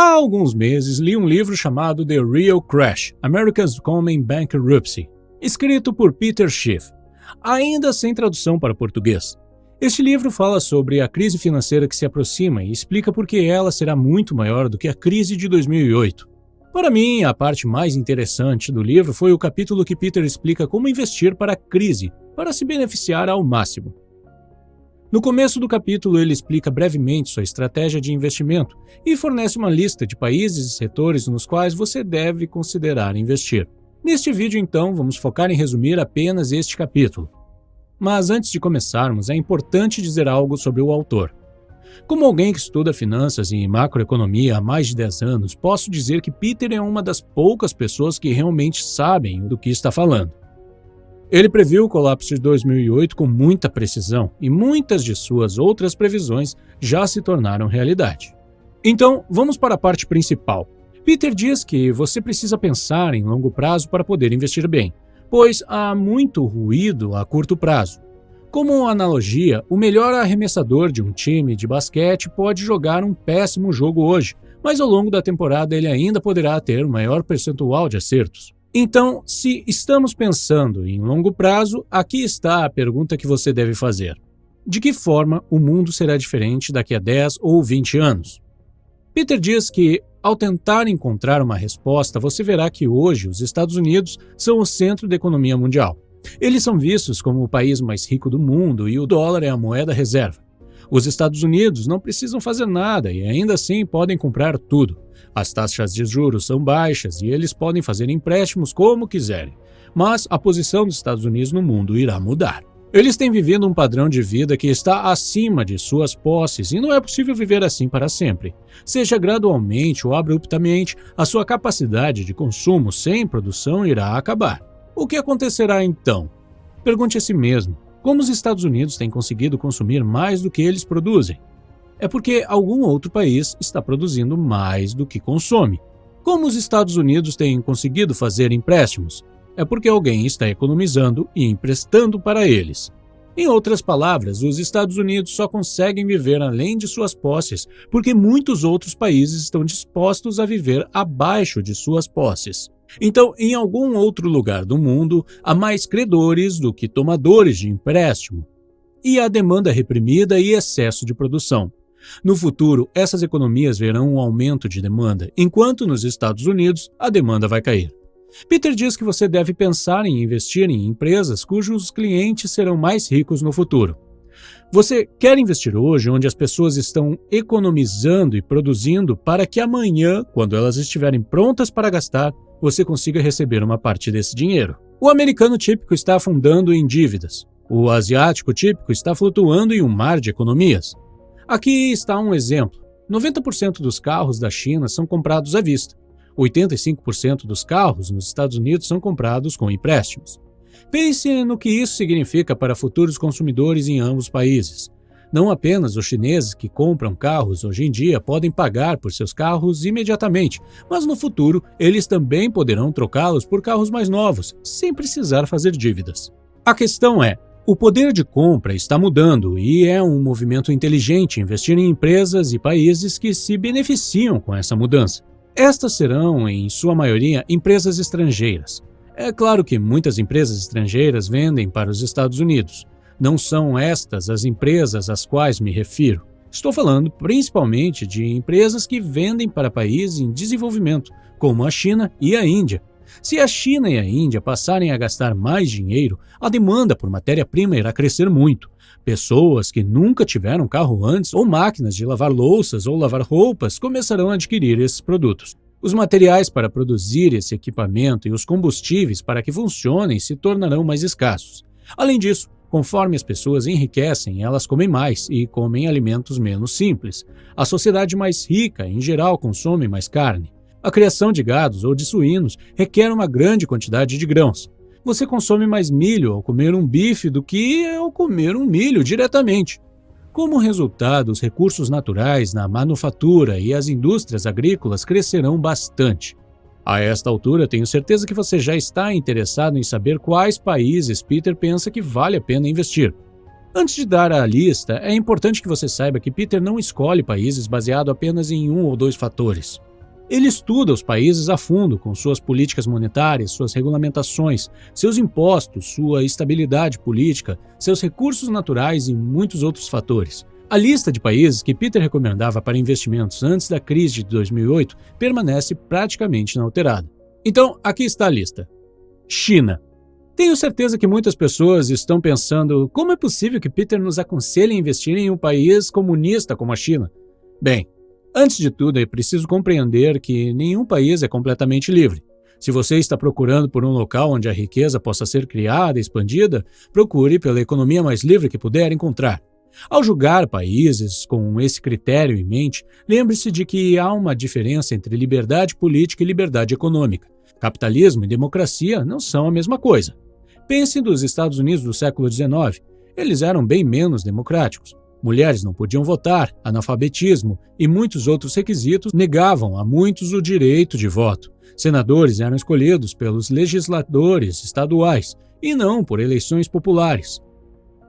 Há alguns meses li um livro chamado The Real Crash: America's Coming Bankruptcy, escrito por Peter Schiff, ainda sem tradução para português. Este livro fala sobre a crise financeira que se aproxima e explica por que ela será muito maior do que a crise de 2008. Para mim, a parte mais interessante do livro foi o capítulo que Peter explica como investir para a crise, para se beneficiar ao máximo. No começo do capítulo, ele explica brevemente sua estratégia de investimento e fornece uma lista de países e setores nos quais você deve considerar investir. Neste vídeo, então, vamos focar em resumir apenas este capítulo. Mas antes de começarmos, é importante dizer algo sobre o autor. Como alguém que estuda finanças e macroeconomia há mais de 10 anos, posso dizer que Peter é uma das poucas pessoas que realmente sabem do que está falando. Ele previu o colapso de 2008 com muita precisão e muitas de suas outras previsões já se tornaram realidade. Então, vamos para a parte principal. Peter diz que você precisa pensar em longo prazo para poder investir bem, pois há muito ruído a curto prazo. Como analogia, o melhor arremessador de um time de basquete pode jogar um péssimo jogo hoje, mas ao longo da temporada ele ainda poderá ter o maior percentual de acertos. Então, se estamos pensando em longo prazo, aqui está a pergunta que você deve fazer. De que forma o mundo será diferente daqui a 10 ou 20 anos? Peter diz que, ao tentar encontrar uma resposta, você verá que hoje os Estados Unidos são o centro da economia mundial. Eles são vistos como o país mais rico do mundo e o dólar é a moeda reserva. Os Estados Unidos não precisam fazer nada e ainda assim podem comprar tudo. As taxas de juros são baixas e eles podem fazer empréstimos como quiserem. Mas a posição dos Estados Unidos no mundo irá mudar. Eles têm vivido um padrão de vida que está acima de suas posses e não é possível viver assim para sempre. Seja gradualmente ou abruptamente, a sua capacidade de consumo sem produção irá acabar. O que acontecerá então? Pergunte a si mesmo. Como os Estados Unidos têm conseguido consumir mais do que eles produzem? É porque algum outro país está produzindo mais do que consome. Como os Estados Unidos têm conseguido fazer empréstimos? É porque alguém está economizando e emprestando para eles. Em outras palavras, os Estados Unidos só conseguem viver além de suas posses porque muitos outros países estão dispostos a viver abaixo de suas posses. Então, em algum outro lugar do mundo, há mais credores do que tomadores de empréstimo. E há demanda reprimida e excesso de produção. No futuro, essas economias verão um aumento de demanda, enquanto nos Estados Unidos a demanda vai cair. Peter diz que você deve pensar em investir em empresas cujos clientes serão mais ricos no futuro. Você quer investir hoje onde as pessoas estão economizando e produzindo para que amanhã, quando elas estiverem prontas para gastar, você consiga receber uma parte desse dinheiro. O americano típico está afundando em dívidas. O asiático típico está flutuando em um mar de economias. Aqui está um exemplo. 90% dos carros da China são comprados à vista. 85% dos carros nos Estados Unidos são comprados com empréstimos. Pense no que isso significa para futuros consumidores em ambos países. Não apenas os chineses que compram carros hoje em dia podem pagar por seus carros imediatamente, mas no futuro eles também poderão trocá-los por carros mais novos, sem precisar fazer dívidas. A questão é, o poder de compra está mudando e é um movimento inteligente investir em empresas e países que se beneficiam com essa mudança. Estas serão, em sua maioria, empresas estrangeiras. É claro que muitas empresas estrangeiras vendem para os Estados Unidos. Não são estas as empresas às quais me refiro. Estou falando principalmente de empresas que vendem para países em desenvolvimento, como a China e a Índia. Se a China e a Índia passarem a gastar mais dinheiro, a demanda por matéria-prima irá crescer muito. Pessoas que nunca tiveram carro antes ou máquinas de lavar louças ou lavar roupas começarão a adquirir esses produtos. Os materiais para produzir esse equipamento e os combustíveis para que funcionem se tornarão mais escassos. Além disso, conforme as pessoas enriquecem, elas comem mais e comem alimentos menos simples. A sociedade mais rica, em geral, consome mais carne. A criação de gados ou de suínos requer uma grande quantidade de grãos. Você consome mais milho ao comer um bife do que ao comer um milho diretamente. Como resultado, os recursos naturais na manufatura e as indústrias agrícolas crescerão bastante. A esta altura, tenho certeza que você já está interessado em saber quais países Peter pensa que vale a pena investir. Antes de dar a lista, é importante que você saiba que Peter não escolhe países baseado apenas em um ou dois fatores. Ele estuda os países a fundo, com suas políticas monetárias, suas regulamentações, seus impostos, sua estabilidade política, seus recursos naturais e muitos outros fatores. A lista de países que Peter recomendava para investimentos antes da crise de 2008 permanece praticamente inalterada. Então, aqui está a lista. China. Tenho certeza que muitas pessoas estão pensando como é possível que Peter nos aconselhe a investir em um país comunista como a China. Bem, antes de tudo, é preciso compreender que nenhum país é completamente livre. Se você está procurando por um local onde a riqueza possa ser criada e expandida, procure pela economia mais livre que puder encontrar. Ao julgar países com esse critério em mente, lembre-se de que há uma diferença entre liberdade política e liberdade econômica. Capitalismo e democracia não são a mesma coisa. Pense nos Estados Unidos do século XIX. Eles eram bem menos democráticos. Mulheres não podiam votar, analfabetismo e muitos outros requisitos negavam a muitos o direito de voto. Senadores eram escolhidos pelos legisladores estaduais e não por eleições populares.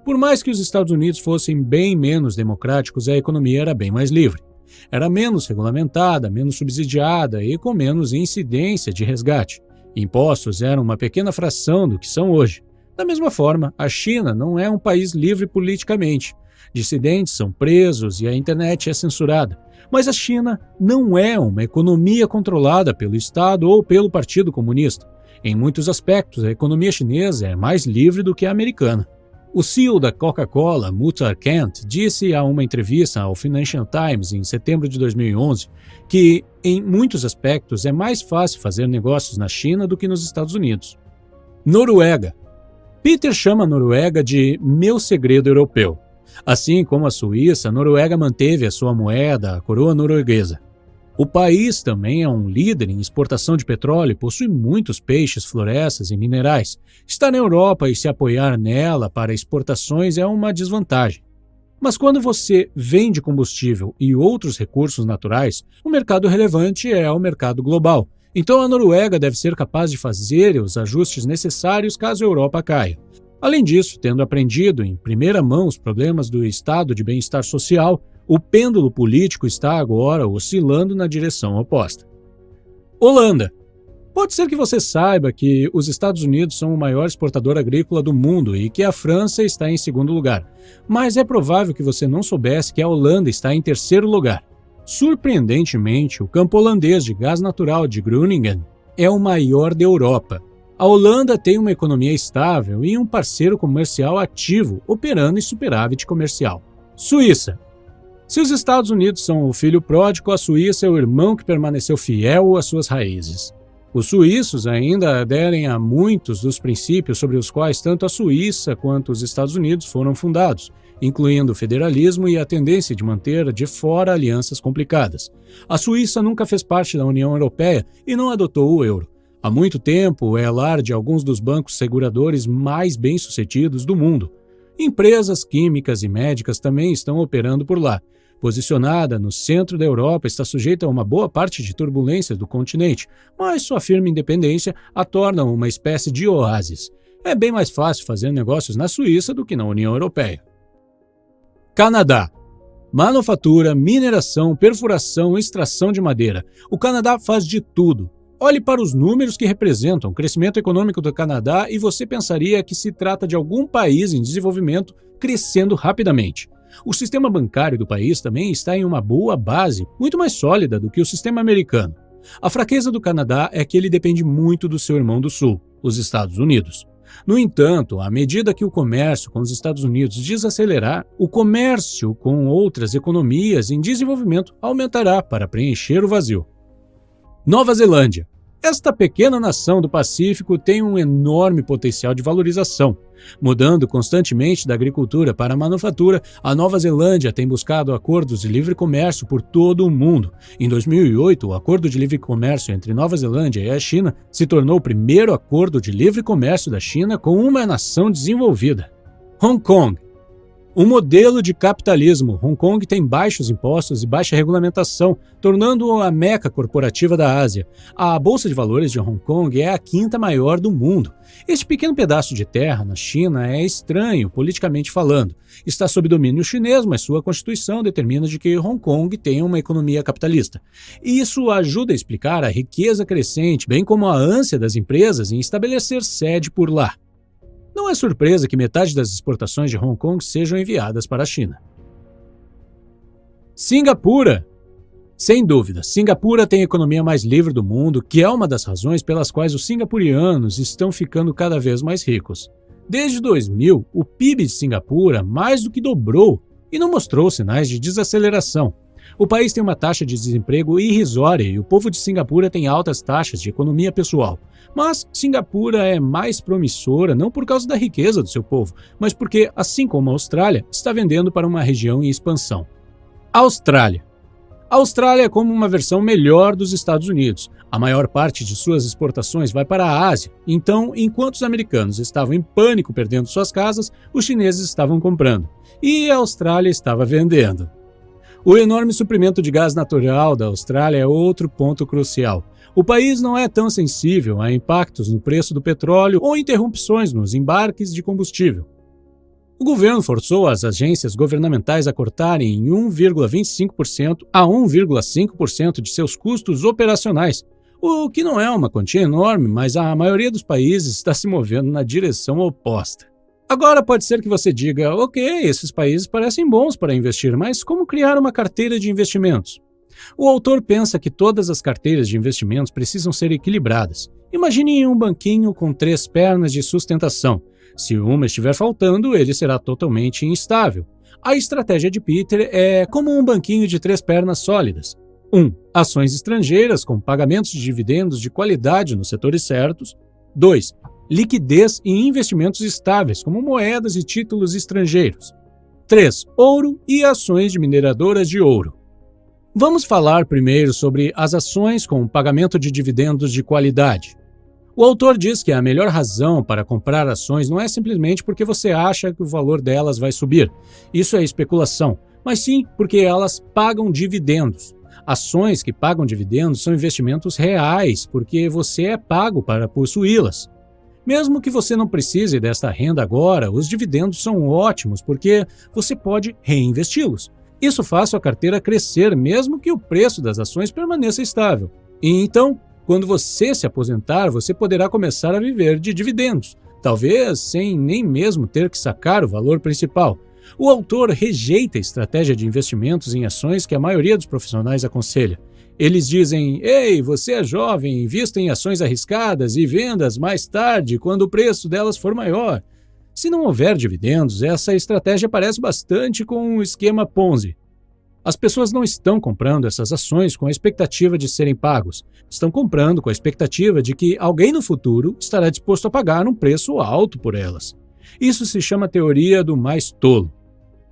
Por mais que os Estados Unidos fossem bem menos democráticos, a economia era bem mais livre. Era menos regulamentada, menos subsidiada e com menos incidência de resgate. Impostos eram uma pequena fração do que são hoje. Da mesma forma, a China não é um país livre politicamente. Dissidentes são presos e a internet é censurada. Mas a China não é uma economia controlada pelo Estado ou pelo Partido Comunista. Em muitos aspectos, a economia chinesa é mais livre do que a americana. O CEO da Coca-Cola, Muhtar Kent, disse a uma entrevista ao Financial Times em setembro de 2011 que, em muitos aspectos, é mais fácil fazer negócios na China do que nos Estados Unidos. Noruega. Peter chama a Noruega de meu segredo europeu. Assim como a Suíça, a Noruega manteve a sua moeda, a coroa norueguesa. O país também é um líder em exportação de petróleo e possui muitos peixes, florestas e minerais. Estar na Europa e se apoiar nela para exportações é uma desvantagem. Mas quando você vende combustível e outros recursos naturais, o mercado relevante é o mercado global. Então a Noruega deve ser capaz de fazer os ajustes necessários caso a Europa caia. Além disso, tendo aprendido em primeira mão os problemas do estado de bem-estar social, o pêndulo político está agora oscilando na direção oposta. Holanda. Pode ser que você saiba que os Estados Unidos são o maior exportador agrícola do mundo e que a França está em segundo lugar, mas é provável que você não soubesse que a Holanda está em terceiro lugar. Surpreendentemente, o campo holandês de gás natural de Groningen é o maior da Europa. A Holanda tem uma economia estável e um parceiro comercial ativo operando em superávit comercial. Suíça. Se os Estados Unidos são o filho pródigo, a Suíça é o irmão que permaneceu fiel às suas raízes. Os suíços ainda aderem a muitos dos princípios sobre os quais tanto a Suíça quanto os Estados Unidos foram fundados, incluindo o federalismo e a tendência de manter de fora alianças complicadas. A Suíça nunca fez parte da União Europeia e não adotou o euro. Há muito tempo é lar de alguns dos bancos seguradores mais bem-sucedidos do mundo. Empresas químicas e médicas também estão operando por lá. Posicionada no centro da Europa, está sujeita a uma boa parte de turbulências do continente, mas sua firme independência a torna uma espécie de oásis. É bem mais fácil fazer negócios na Suíça do que na União Europeia. Canadá. Manufatura, mineração, perfuração, extração de madeira. O Canadá faz de tudo. Olhe para os números que representam o crescimento econômico do Canadá e você pensaria que se trata de algum país em desenvolvimento crescendo rapidamente. O sistema bancário do país também está em uma boa base, muito mais sólida do que o sistema americano. A fraqueza do Canadá é que ele depende muito do seu irmão do Sul, os Estados Unidos. No entanto, à medida que o comércio com os Estados Unidos desacelerar, o comércio com outras economias em desenvolvimento aumentará para preencher o vazio. Nova Zelândia. Esta pequena nação do Pacífico tem um enorme potencial de valorização. Mudando constantemente da agricultura para a manufatura, a Nova Zelândia tem buscado acordos de livre comércio por todo o mundo. Em 2008, o Acordo de Livre Comércio entre Nova Zelândia e a China se tornou o primeiro acordo de livre comércio da China com uma nação desenvolvida. Hong Kong. Um modelo de capitalismo. Hong Kong tem baixos impostos e baixa regulamentação, tornando-o a meca corporativa da Ásia. A Bolsa de Valores de Hong Kong é a quinta maior do mundo. Este pequeno pedaço de terra na China é estranho, politicamente falando. Está sob domínio chinês, mas sua constituição determina de que Hong Kong tenha uma economia capitalista. E isso ajuda a explicar a riqueza crescente, bem como a ânsia das empresas em estabelecer sede por lá. Não é surpresa que metade das exportações de Hong Kong sejam enviadas para a China. Singapura. Sem dúvida, Singapura tem a economia mais livre do mundo, que é uma das razões pelas quais os singapurianos estão ficando cada vez mais ricos. Desde 2000, o PIB de Singapura mais do que dobrou e não mostrou sinais de desaceleração. O país tem uma taxa de desemprego irrisória e o povo de Singapura tem altas taxas de economia pessoal. Mas Singapura é mais promissora não por causa da riqueza do seu povo, mas porque, assim como a Austrália, está vendendo para uma região em expansão. Austrália. A Austrália é como uma versão melhor dos Estados Unidos. A maior parte de suas exportações vai para a Ásia. Então, enquanto os americanos estavam em pânico perdendo suas casas, os chineses estavam comprando. E a Austrália estava vendendo. O enorme suprimento de gás natural da Austrália é outro ponto crucial. O país não é tão sensível a impactos no preço do petróleo ou interrupções nos embarques de combustível. O governo forçou as agências governamentais a cortarem em 1,25% a 1,5% de seus custos operacionais, o que não é uma quantia enorme, mas a maioria dos países está se movendo na direção oposta. Agora pode ser que você diga, ok, esses países parecem bons para investir, mas como criar uma carteira de investimentos? O autor pensa que todas as carteiras de investimentos precisam ser equilibradas. Imagine um banquinho com 3 pernas de sustentação. Se uma estiver faltando, ele será totalmente instável. A estratégia de Peter é como um banquinho de 3 pernas sólidas. 1. Ações estrangeiras com pagamentos de dividendos de qualidade nos setores certos. 2. Liquidez e investimentos estáveis, como moedas e títulos estrangeiros. 3. Ouro e ações de mineradoras de ouro. Vamos falar primeiro sobre as ações com pagamento de dividendos de qualidade. O autor diz que a melhor razão para comprar ações não é simplesmente porque você acha que o valor delas vai subir. Isso é especulação, mas sim porque elas pagam dividendos. Ações que pagam dividendos são investimentos reais, porque você é pago para possuí-las. Mesmo que você não precise desta renda agora, os dividendos são ótimos porque você pode reinvesti-los. Isso faz sua carteira crescer mesmo que o preço das ações permaneça estável. E então, quando você se aposentar, você poderá começar a viver de dividendos, talvez sem nem mesmo ter que sacar o valor principal. O autor rejeita a estratégia de investimentos em ações que a maioria dos profissionais aconselha. Eles dizem, ei, você é jovem, invista em ações arriscadas e vendas mais tarde, quando o preço delas for maior. Se não houver dividendos, essa estratégia parece bastante com um esquema Ponzi. As pessoas não estão comprando essas ações com a expectativa de serem pagos. Estão comprando com a expectativa de que alguém no futuro estará disposto a pagar um preço alto por elas. Isso se chama teoria do mais tolo.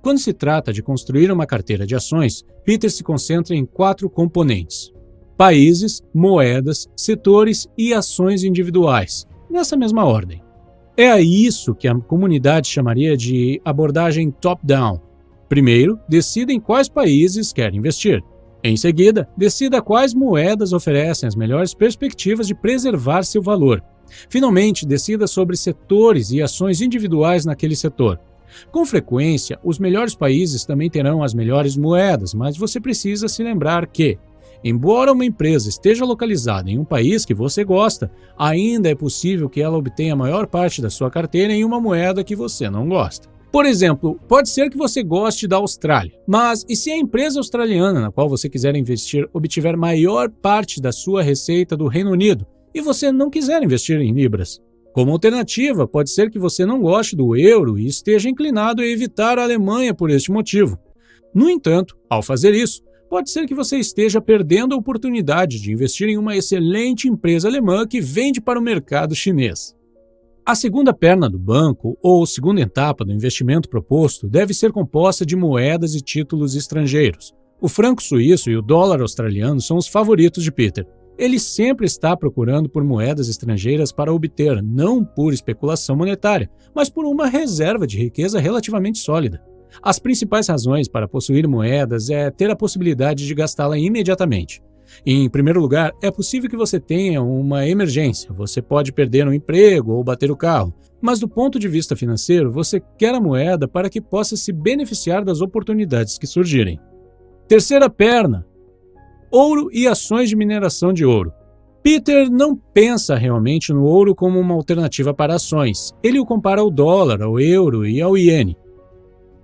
Quando se trata de construir uma carteira de ações, Peter se concentra em 4 componentes: países, moedas, setores e ações individuais, nessa mesma ordem. É a isso que a comunidade chamaria de abordagem top-down. Primeiro, decida em quais países quer investir. Em seguida, decida quais moedas oferecem as melhores perspectivas de preservar seu valor. Finalmente, decida sobre setores e ações individuais naquele setor. Com frequência, os melhores países também terão as melhores moedas, mas você precisa se lembrar que, embora uma empresa esteja localizada em um país que você gosta, ainda é possível que ela obtenha a maior parte da sua carteira em uma moeda que você não gosta. Por exemplo, pode ser que você goste da Austrália, mas e se a empresa australiana na qual você quiser investir obtiver maior parte da sua receita do Reino Unido e você não quiser investir em libras? Como alternativa, pode ser que você não goste do euro e esteja inclinado a evitar a Alemanha por este motivo. No entanto, ao fazer isso, pode ser que você esteja perdendo a oportunidade de investir em uma excelente empresa alemã que vende para o mercado chinês. A segunda perna do banco, ou segunda etapa do investimento proposto, deve ser composta de moedas e títulos estrangeiros. O franco suíço e o dólar australiano são os favoritos de Peter. Ele sempre está procurando por moedas estrangeiras para obter, não por especulação monetária, mas por uma reserva de riqueza relativamente sólida. As principais razões para possuir moedas é ter a possibilidade de gastá-la imediatamente. Em primeiro lugar, é possível que você tenha uma emergência, você pode perder um emprego ou bater o carro, mas do ponto de vista financeiro, você quer a moeda para que possa se beneficiar das oportunidades que surgirem. Terceira perna: ouro e ações de mineração de ouro. Peter não pensa realmente no ouro como uma alternativa para ações. Ele o compara ao dólar, ao euro e ao iene.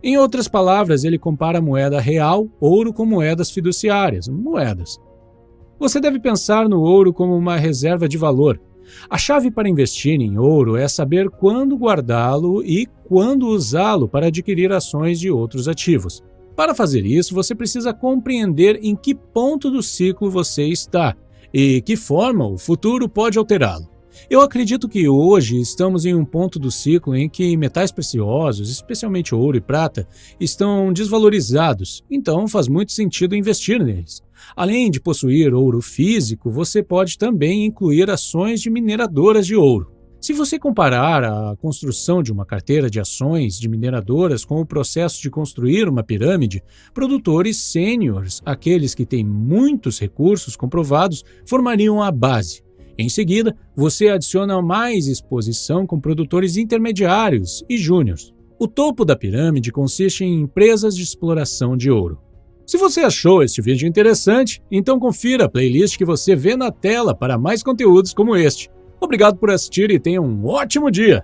Em outras palavras, ele compara a moeda real, ouro, com moedas fiduciárias, moedas. Você deve pensar no ouro como uma reserva de valor. A chave para investir em ouro é saber quando guardá-lo e quando usá-lo para adquirir ações de outros ativos. Para fazer isso, você precisa compreender em que ponto do ciclo você está e que forma o futuro pode alterá-lo. Eu acredito que hoje estamos em um ponto do ciclo em que metais preciosos, especialmente ouro e prata, estão desvalorizados, então faz muito sentido investir neles. Além de possuir ouro físico, você pode também incluir ações de mineradoras de ouro. Se você comparar a construção de uma carteira de ações de mineradoras com o processo de construir uma pirâmide, produtores sêniores, aqueles que têm muitos recursos comprovados, formariam a base. Em seguida, você adiciona mais exposição com produtores intermediários e júniores. O topo da pirâmide consiste em empresas de exploração de ouro. Se você achou este vídeo interessante, então confira a playlist que você vê na tela para mais conteúdos como este. Obrigado por assistir e tenha um ótimo dia!